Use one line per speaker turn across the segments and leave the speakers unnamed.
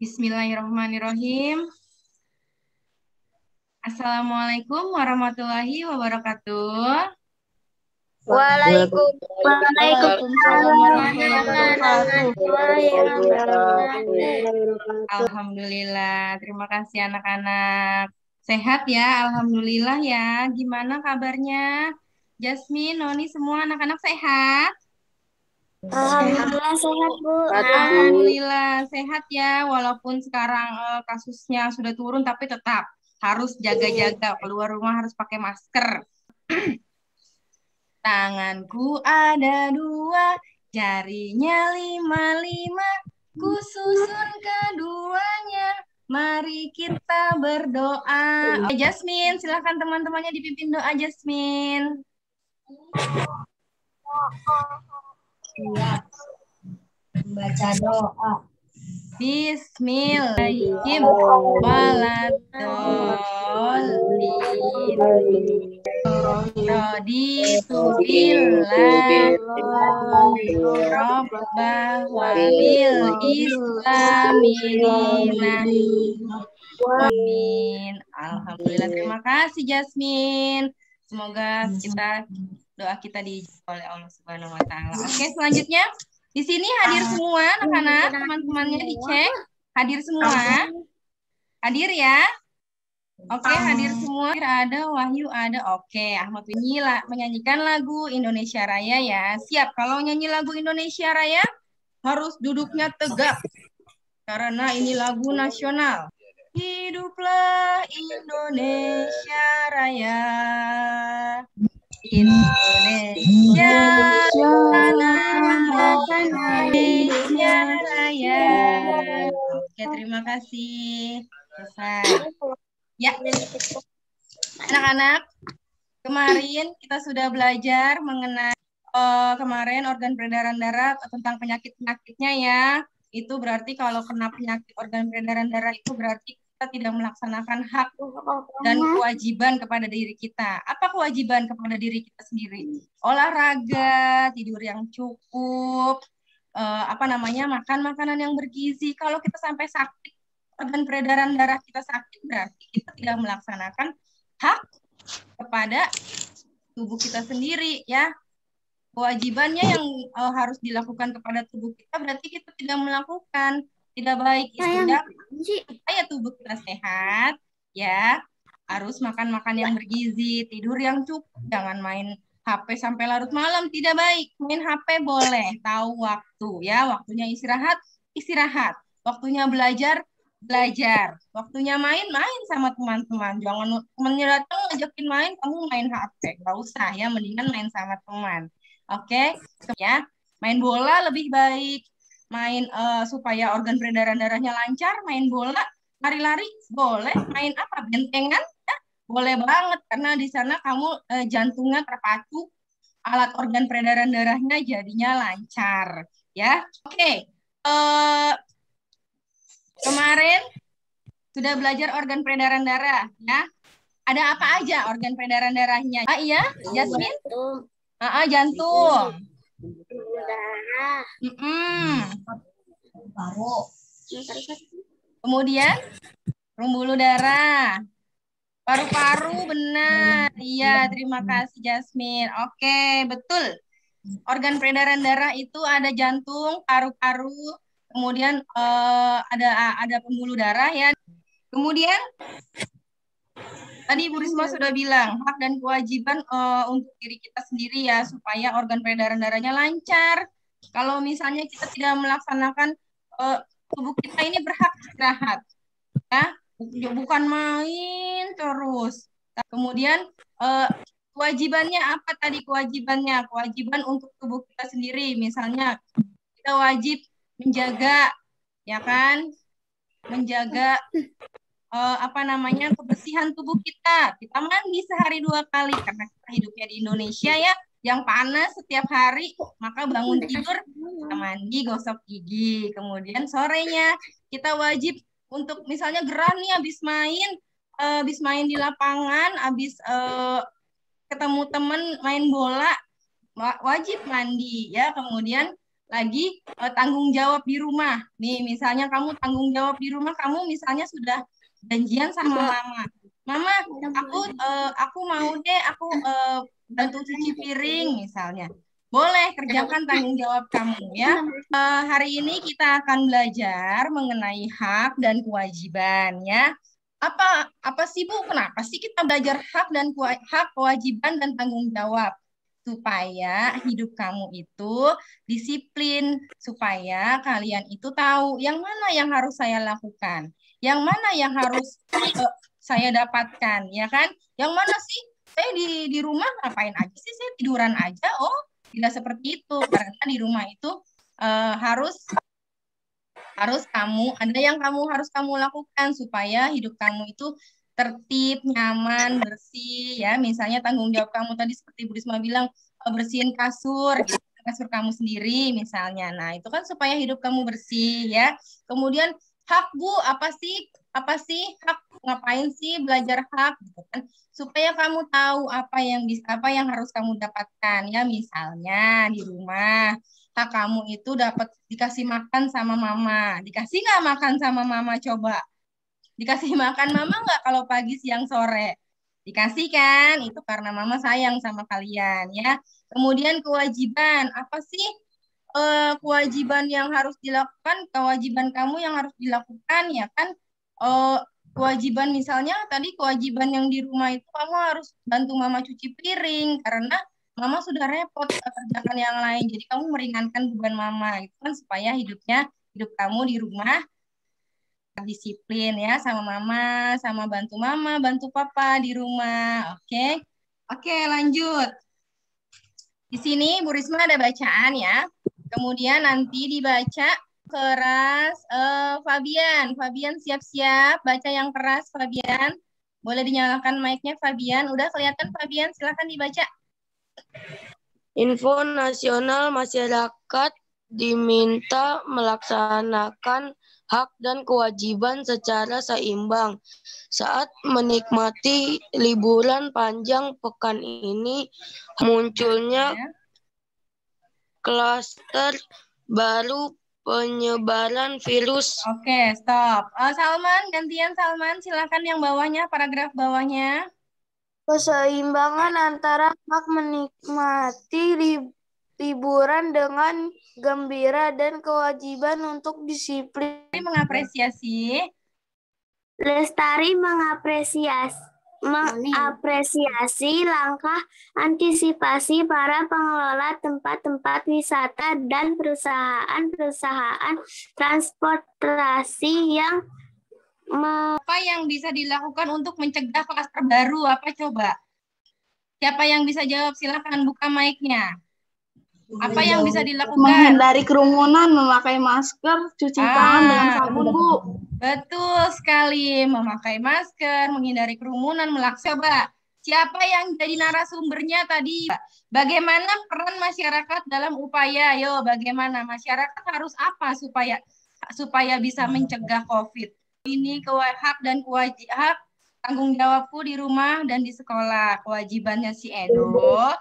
Bismillahirrahmanirrahim. Assalamualaikum warahmatullahi wabarakatuh.
Waalaikumsalam warahmatullahi wabarakatuh.
Alhamdulillah, terima kasih anak-anak. Sehat ya, alhamdulillah ya. Gimana kabarnya? Jasmine, Noni, semua anak-anak sehat?
Alhamdulillah sehat, Bu.
Alhamdulillah sehat ya, walaupun sekarang kasusnya sudah turun, tapi tetap harus jaga-jaga. Keluar rumah harus pakai masker. Tanganku ada 2, jarinya 5, ku susun keduanya. Mari kita berdoa. Jasmine, silakan teman-temannya dipimpin doa, Jasmine.
Siap. Membaca doa.
Bismillahirrahmanirrahim. Waladolin. Raditu billah Rabbah wa bil islami dinah. Amin. Alhamdulillah. Terima kasih Jasmine. Semoga doa kita dijawab oleh Allah Subhanahu wa taala. Oke, selanjutnya di sini hadir semua anak-anak, teman-temannya dicek. Hadir semua. Hadir ya? Oke, hadir semua. Ada Wahyu, ada. Oke, Ahmad menyanyikan lagu Indonesia Raya ya. Siap. Kalau nyanyi lagu Indonesia Raya harus duduknya tegak. Karena ini lagu nasional. Hiduplah Indonesia Raya. Indonesia Indonesia Raya. Oke, terima kasih. Selesai. Ya, anak-anak, kemarin kita sudah belajar mengenai kemarin organ peredaran darah tentang penyakit-penyakitnya ya. Itu berarti kalau kena penyakit organ peredaran darah itu berarti kita tidak melaksanakan hak dan kewajiban kepada diri kita. Apa kewajiban kepada diri kita sendiri? Olahraga, tidur yang cukup, makan makanan yang bergizi. Kalau kita sampai sakit, organ peredaran darah kita sakit, berarti kita tidak melaksanakan hak kepada tubuh kita sendiri ya. Kewajibannya yang harus dilakukan kepada tubuh kita berarti kita tidak melakukan. Tidak baik itu ya. Supaya tubuh kita sehat ya, harus makan yang bergizi, tidur yang cukup, jangan main HP sampai larut malam, tidak baik. Main HP boleh, tahu waktu ya, waktunya istirahat, waktunya belajar, waktunya main sama teman-teman. Jangan temannya datang ngajakin main, kamu main HP, nggak usah ya, mendingan main sama teman. Oke, ya, main bola lebih baik. Main supaya organ peredaran darahnya lancar, main bola, lari-lari boleh, main apa, bentengan ya, boleh banget karena di sana kamu jantungnya terpacu, alat organ peredaran darahnya jadinya lancar ya. Oke. Kemarin sudah belajar organ peredaran darah ya. Ada apa aja organ peredaran darahnya? Iya, Jasmine? Jantung. Kemudian pembuluh darah, paru-paru, benar. Iya, terima kasih Jasmine. Oke, betul. Organ peredaran darah itu ada jantung, paru-paru, kemudian ada pembuluh darah ya. Kemudian tadi Bu Risma sudah bilang hak dan kewajiban untuk diri kita sendiri ya, supaya organ peredaran darahnya lancar. Kalau misalnya kita tidak melaksanakan, tubuh kita ini berhak istirahat ya, bukan main terus. Kemudian kewajibannya apa tadi kewajibannya? Kewajiban untuk tubuh kita sendiri, misalnya kita wajib menjaga ya kan, menjaga kebersihan tubuh kita. Kita mandi sehari 2 kali karena kita hidupnya di Indonesia ya, yang panas setiap hari, maka bangun tidur kita mandi, gosok gigi. Kemudian sorenya kita wajib untuk misalnya gerah nih habis main di lapangan, habis ketemu teman main bola, wajib mandi ya. Kemudian lagi tanggung jawab di rumah. Nih, misalnya kamu tanggung jawab di rumah, kamu misalnya sudah janjian sama mama. Mama, aku mau deh, aku bantu cuci piring misalnya. Boleh kerjakan tanggung jawab kamu ya. Hari ini kita akan belajar mengenai hak dan kewajiban ya. Apa sih Bu? Kenapa sih kita belajar hak dan hak, kewajiban dan tanggung jawab? Supaya hidup kamu itu disiplin, supaya kalian itu tahu yang mana yang harus saya lakukan, yang mana yang harus saya dapatkan, ya kan? Yang mana sih saya di rumah ngapain aja sih? Saya tiduran aja. Oh, tidak seperti itu, karena di rumah itu harus ada yang harus kamu lakukan supaya hidup kamu itu tertib, nyaman, bersih ya. Misalnya tanggung jawab kamu tadi seperti Bu Risma bilang bersihin kasur gitu, kasur kamu sendiri misalnya. Nah, itu kan supaya hidup kamu bersih ya. Kemudian hak Bu, apa sih? Apa sih hak? Ngapain sih belajar hak gitu kan? Supaya kamu tahu apa yang harus kamu dapatkan ya. Misalnya di rumah hak kamu itu dapat dikasih makan sama mama. Dikasih nggak makan sama mama coba? Dikasih makan mama nggak kalau pagi, siang, sore? Dikasih kan? Itu karena mama sayang sama kalian ya. Kemudian kewajiban. Apa sih kewajiban yang harus dilakukan? Kewajiban kamu yang harus dilakukan ya kan? Eh, Kewajiban misalnya tadi kewajiban yang di rumah itu kamu harus bantu mama cuci piring karena mama sudah repot kerjakan yang lain. Jadi kamu meringankan beban mama. Itu kan supaya hidup kamu di rumah disiplin ya sama mama, sama bantu papa di rumah. Oke. Oke, lanjut. Di sini Bu Risma ada bacaan ya. Kemudian nanti dibaca keras Fabian. Fabian siap-siap baca yang keras Fabian. Boleh dinyalakan mic-nya Fabian. Udah kelihatan Fabian? Silakan dibaca.
Info nasional masyarakat diminta melaksanakan hak dan kewajiban secara seimbang. Saat menikmati liburan panjang pekan ini, munculnya klaster baru penyebaran virus.
Oke, stop. Salman, gantian Salman. Silakan yang bawahnya, paragraf bawahnya.
Keseimbangan antara hak menikmati liburan dengan gembira dan kewajiban untuk disiplin.
Mengapresiasi.
Lestari mengapresiasi langkah antisipasi para pengelola tempat-tempat wisata dan perusahaan-perusahaan transportasi yang
apa yang bisa dilakukan untuk mencegah klaster baru? Apa coba? Siapa yang bisa jawab? Silakan buka mic-nya. Apa yang bisa dilakukan?
Menghindari kerumunan, memakai masker, cuci tangan dengan sabun, Bu.
Betul sekali, memakai masker, menghindari kerumunan, coba. Siapa yang jadi narasumbernya tadi? Bagaimana peran masyarakat dalam upaya? Yo, bagaimana masyarakat harus apa supaya bisa mencegah COVID? Ini hak dan kewajiban, tanggung jawabku di rumah dan di sekolah. Kewajibannya si Edo,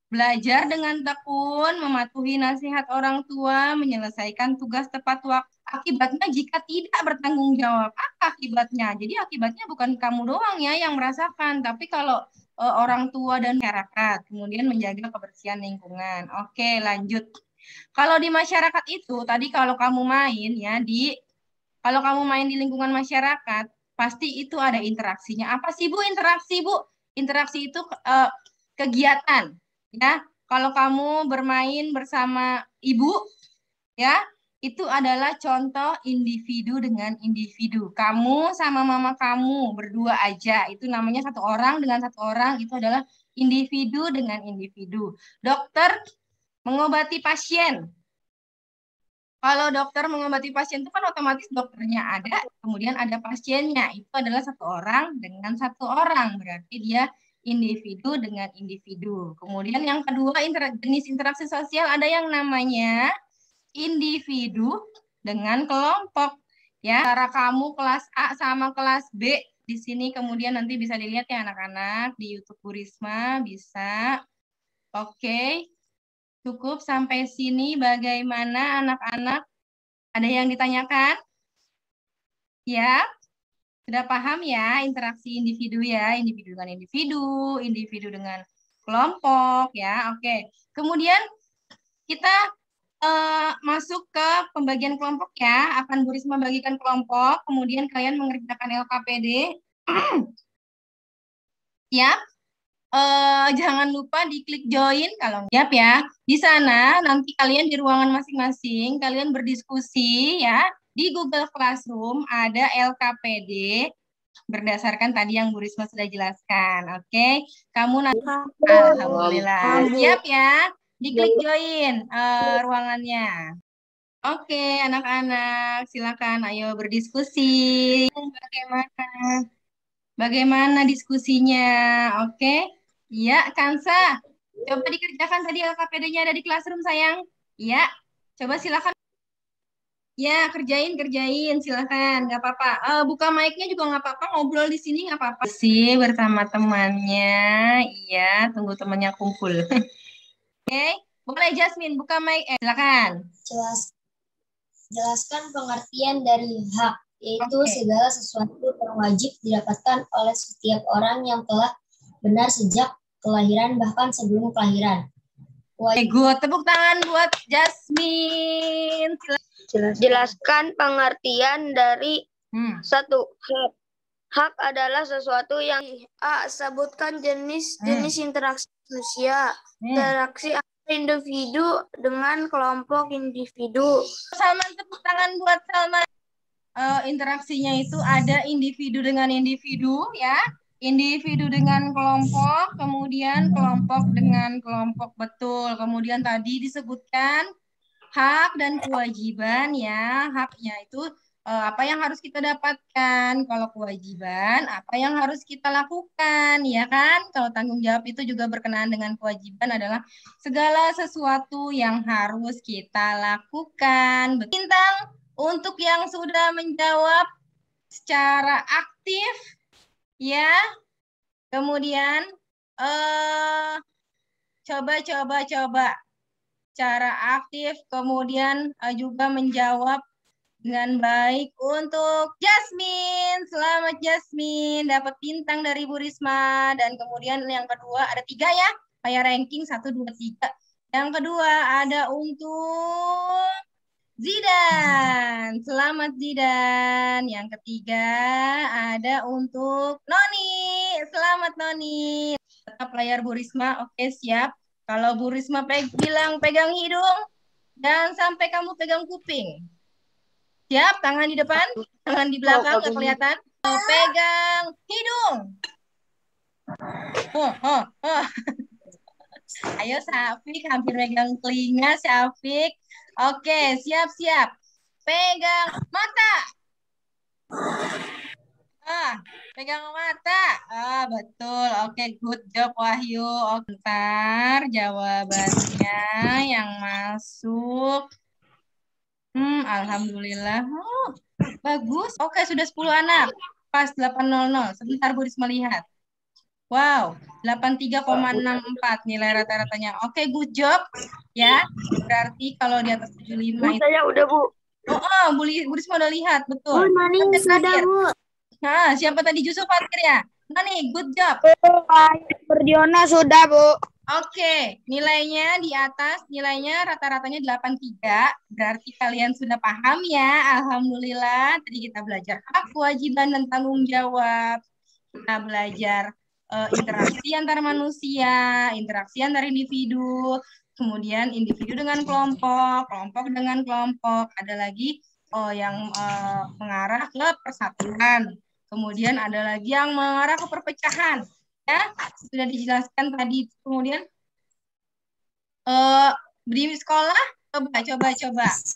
belajar dengan tekun, mematuhi nasihat orang tua, menyelesaikan tugas tepat waktu. Akibatnya jika tidak bertanggung jawab, apa akibatnya? Jadi akibatnya bukan kamu doang ya yang merasakan, tapi kalau orang tua dan masyarakat, kemudian menjaga kebersihan lingkungan. Oke, lanjut. Kalau di masyarakat itu, tadi kalau kamu main ya kalau kamu main di lingkungan masyarakat, pasti itu ada interaksinya. Apa sih Bu interaksi, Bu? Interaksi itu kegiatan, ya. Kalau kamu bermain bersama ibu, ya, itu adalah contoh individu dengan individu. Kamu sama mama kamu berdua aja, itu namanya satu orang dengan satu orang, itu adalah individu dengan individu. Dokter mengobati pasien. Kalau dokter mengobati pasien itu kan otomatis dokternya ada, kemudian ada pasiennya. Itu adalah satu orang dengan satu orang. Berarti dia individu dengan individu. Kemudian yang kedua, jenis interaksi sosial ada yang namanya individu dengan kelompok. Ya, cara kamu kelas A sama kelas B di sini kemudian nanti bisa dilihat ya anak-anak di YouTube Bu Risma bisa. Oke. Cukup sampai sini bagaimana anak-anak? Ada yang ditanyakan? Ya, sudah paham ya interaksi individu ya, individu dengan individu, individu dengan kelompok ya. Oke. Kemudian kita masuk ke pembagian kelompok ya. Akan Bu Risma bagikan kelompok, kemudian kalian mengerjakan LKPD. Siap? Jangan lupa diklik join kalau siap ya. Di sana nanti kalian di ruangan masing-masing, kalian berdiskusi ya. Di Google Classroom ada LKPD berdasarkan tadi yang Bu Risma sudah jelaskan. Oke, kamu nanti alhamdulillah siap ya. Diklik join ruangannya. Oke, anak-anak silakan ayo berdiskusi. Bagaimana diskusinya? Oke. Iya, Kansa. Coba dikerjakan tadi LKPD-nya ada di Classroom, sayang. Iya. Coba silakan. Ya, kerjain, silakan, nggak apa-apa. Buka mic-nya juga nggak apa-apa, ngobrol di sini nggak apa-apa. Sih bersama temannya, iya, tunggu temannya kumpul. Oke, boleh Jasmine, buka mic, silakan.
Jelaskan pengertian dari hak, yaitu segala sesuatu yang wajib didapatkan oleh setiap orang yang telah benar sejak kelahiran bahkan sebelum kelahiran.
Good, tepuk tangan buat Jasmine. Jelaskan pengertian dari satu hak. Hak adalah sesuatu yang sebutkan jenis interaksi manusia, interaksi individu dengan kelompok individu. Salman, tepuk tangan buat Salman. Interaksinya itu ada individu dengan individu ya. Individu dengan kelompok, kemudian kelompok dengan kelompok, betul. Kemudian tadi disebutkan hak dan kewajiban ya. Haknya itu apa yang harus kita dapatkan, kalau kewajiban apa yang harus kita lakukan, ya kan? Kalau tanggung jawab itu juga berkenaan dengan kewajiban adalah segala sesuatu yang harus kita lakukan. Bintang untuk yang sudah menjawab secara aktif, ya. Kemudian coba cara aktif, kemudian juga menjawab dengan baik untuk Jasmine. Selamat Jasmine, dapat bintang dari Bu Risma. Dan kemudian yang kedua ada 3 ya, kayak ranking 1, 2, 3. Yang kedua ada untuk Zidan. Selamat Zidan. Yang ketiga ada untuk Noni. Selamat Noni. Tetap layar Bu Risma. Oke, siap. Kalau Bu Risma bilang pegang hidung, dan sampai kamu pegang kuping. Siap, tangan di depan, tangan di belakang, nggak kelihatan. Pegang hidung. Ayo Syafiq, hampir megang telinga Syafiq. Oke, siap-siap. Pegang mata. Pegang mata. Betul. Oke, good job Wahyu. Ntar jawabannya yang masuk. Alhamdulillah. Bagus. Oke, sudah 10 anak. Pas 800. Sebentar Bu Risma lihat. Wow, 83,64 nilai rata-ratanya. Oke, good job. Ya, berarti kalau di atas 75 itu. Saya udah, Bu.
Bu Risma udah lihat, betul.
Sudah, Bu.
Nah, siapa tadi? Yusuf Fatir ya? Nani, good job.
Berdiona sudah, Bu.
Oke, nilainya di atas, nilainya rata-ratanya 83. Berarti kalian sudah paham ya. Alhamdulillah. Tadi kita belajar hak, kewajiban, dan tanggung jawab. Kita belajar interaksi antar manusia, interaksi antar individu, kemudian individu dengan kelompok, kelompok dengan kelompok. Ada lagi yang mengarah ke persatuan. Kemudian ada lagi yang mengarah ke perpecahan. Ya, sudah dijelaskan tadi. Kemudian di sekolah, coba.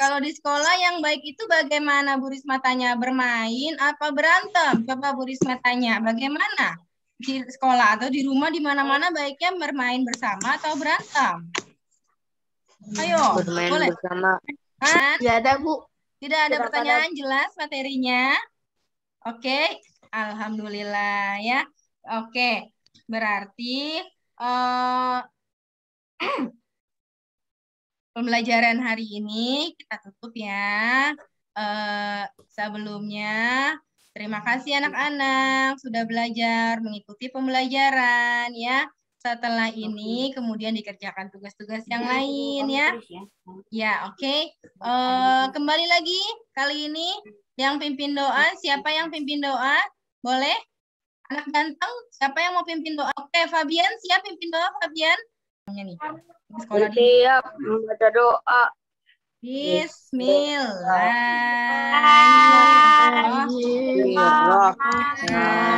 Kalau di sekolah yang baik itu bagaimana Bu Risma tanya? Bermain apa berantem? Coba Bu Risma tanya, bagaimana? Di sekolah atau di rumah, di mana-mana baiknya bermain bersama atau berantem? Ayo,
bermain
boleh.
Bersama.
Tidak ada, Bu.
Tidak ada pertanyaan, jelas materinya? Oke, alhamdulillah ya. Oke, berarti pembelajaran hari ini kita tutup ya. Sebelumnya, terima kasih anak-anak sudah belajar, mengikuti pembelajaran ya. Setelah ini kemudian dikerjakan tugas-tugas yang lain ya. Ya, oke. Kembali lagi kali ini yang pimpin doa, siapa yang pimpin doa? Boleh? Anak ganteng, siapa yang mau pimpin doa? Oke, Fabian, siap pimpin doa, Fabian? Nih. Sekolah
siap membaca doa.
Bismillahirrahmanirrahim.